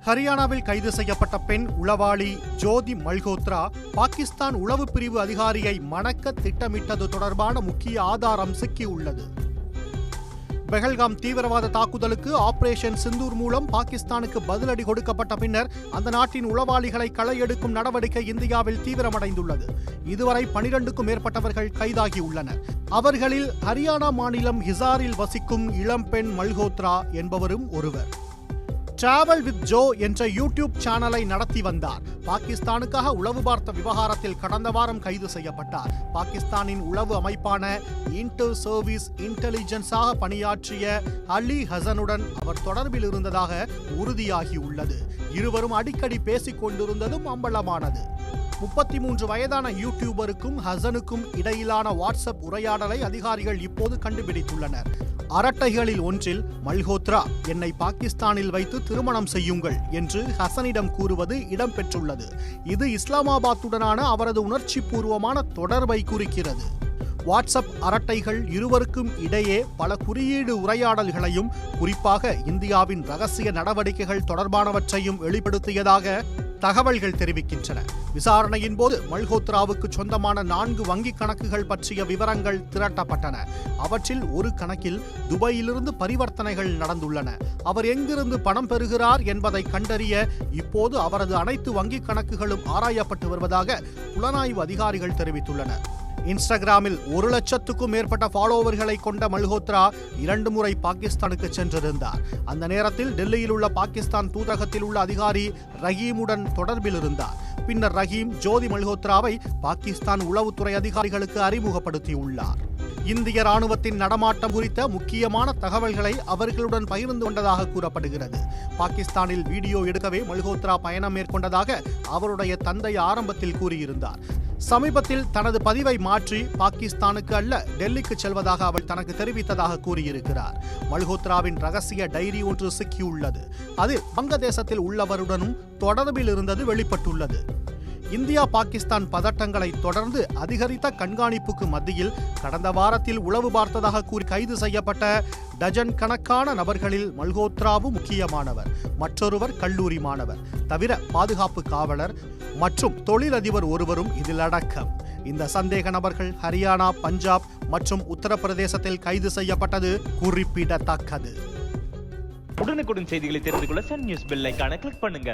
ஹரியானாவில் கைது செய்யப்பட்ட பெண் உளவாளி ஜோதி மல்ஹோத்ரா பாகிஸ்தான் உளவு பிரிவு அதிகாரியை மணக்க திட்டமிட்டது தொடர்பான முக்கிய ஆதாரம் சிக்கியுள்ளது. பெஹல்காம் தீவிரவாத தாக்குதலுக்கு ஆபரேஷன் சிந்தூர் மூலம் பாகிஸ்தானுக்கு பதிலடி கொடுக்கப்பட்ட பின்னர் அந்த நாட்டின் உளவாளிகளை களையெடுக்கும் நடவடிக்கை இந்தியாவில் தீவிரமடைந்துள்ளது. இதுவரை 12க்கும் மேற்பட்டவர்கள் கைதாகியுள்ளனர். அவர்களில் ஹரியானா மாநிலம் ஹிசாரில் வசிக்கும் இளம்பெண் மல்ஹோத்ரா என்பவரும் ஒருவர். டிராவல் வித் ஜோ என்ற யூடியூப் சேனலை நடத்தி வந்தார். பாகிஸ்தானுக்காக உளவு பார்த்த விவகாரத்தில் கடந்த வாரம் கைது செய்யப்பட்டார். பாகிஸ்தானின் உளவு அமைப்பான இன்டர் சர்வீஸ் இன்டெலிஜென்ஸாக பணியாற்றிய அலி ஹசனுடன் அவர் தொடர்பில் இருந்ததாக உறுதியாகியுள்ளது. இருவரும் அடிக்கடி பேசிக் கொண்டிருந்ததும் அம்பலமானது. 33 வயதான யூடியூபருக்கும் ஹசனுக்கும் இடையிலான வாட்ஸ்அப் உரையாடலை அதிகாரிகள் இப்போது கண்டுபிடித்துள்ளனர். அரட்டைகளில் ஒன்றில் மல்ஹோத்ரா என்னை பாகிஸ்தானில் வைத்து திருமணம் செய்யுங்கள் என்று ஹசனிடம் கூறுவது இடம்பெற்றுள்ளது. இது இஸ்லாமாபாத்துடனான அவரது உணர்ச்சி பூர்வமான தொடர்பை குறிக்கிறது. வாட்ஸ்அப் அரட்டைகள் இருவருக்கும் இடையே பல குறியீடு உரையாடல்களையும் குறிப்பாக இந்தியாவின் ரகசிய நடவடிக்கைகள் தொடர்பானவற்றையும் வெளிப்படுத்தியதாக தகவல்கள் தெரிவிக்கின்றன. விசாரணையின் போது மல்ஹோத்ராவுக்கு சொந்தமான 4 வங்கிக் கணக்குகள் பற்றிய விவரங்கள் திரட்டப்பட்டன. அவற்றில் ஒரு கணக்கில் துபாயிலிருந்து பரிவர்த்தனைகள் நடந்துள்ளன. அவர் எங்கிருந்து பணம் பெறுகிறார் என்பதை கண்டறிய இப்போது அவரது அனைத்து வங்கிக் கணக்குகளும் ஆராயப்பட்டு வருவதாக புலனாய்வு அதிகாரிகள் தெரிவித்துள்ளனர். இன்ஸ்டாகிராமில் 1 லட்சத்துக்கும் மேற்பட்ட ஃபாலோவர்களை கொண்ட மல்ஹோத்ரா 2 முறை பாகிஸ்தானுக்கு சென்றிருந்தார். அந்த நேரத்தில் டெல்லியில் உள்ள பாகிஸ்தான் தூதரகத்தில் உள்ள அதிகாரி ரஹீமுடன் தொடர்பில் இருந்தார். பின்னர் ரஹீம் ஜோதி மல்ஹோத்ராவை பாகிஸ்தான் உளவுத்துறை அதிகாரிகளுக்கு அறிமுகப்படுத்தியுள்ளார். இந்திய ராணுவத்தின் நடமாட்டம் குறித்த முக்கியமான தகவல்களை அவர்களுடன் பகிர்ந்து கொண்டதாக கூறப்படுகிறது. பாகிஸ்தானில் வீடியோ எடுக்கவே மல்ஹோத்ரா பயணம் மேற்கொண்டதாக அவருடைய தந்தை ஆரம்பத்தில் கூறியிருந்தார். சமீபத்தில் தனது பதிவை மாற்றி பாகிஸ்தானுக்கு அல்ல டெல்லிக்கு செல்வதாக அவள் தனக்கு தெரிவித்ததாக கூறியிருக்கிறார். மல்ஹோத்ராவின் ரகசிய டைரி ஒன்று சிக்கியுள்ளது. அதில் வங்கதேசத்தில் உள்ளவருடனும் தொடர்பில் இருந்தது வெளிப்பட்டுள்ளது. இந்தியா பாகிஸ்தான் பதட்டங்களை தொடர்ந்து அதிகரித்த கண்காணிப்புக்கு மத்தியில் கடந்த வாரத்தில் உளவு பார்த்ததாக கூறி கைது செய்யப்பட்ட டஜன் கணக்கான நபர்களில் மல்ஹோத்ராவும் முக்கியமானவர். மற்றொருவர் கல்லூரி மாணவர். தவிர பாதுகாப்பு காவலர் மற்றும் தொழிலதிபர் ஒருவரும் இதில் அடக்கம். இந்த சந்தேக நபர்கள் ஹரியானா, பஞ்சாப் மற்றும் உத்தரப்பிரதேசத்தில் கைது செய்யப்பட்டது குறிப்பிடத்தக்கது. உடனுக்குடன் செய்திகளை தெரிந்து கொள்ள சன் நியூஸ் பெல் ஐகானை கிளிக் பண்ணுங்க.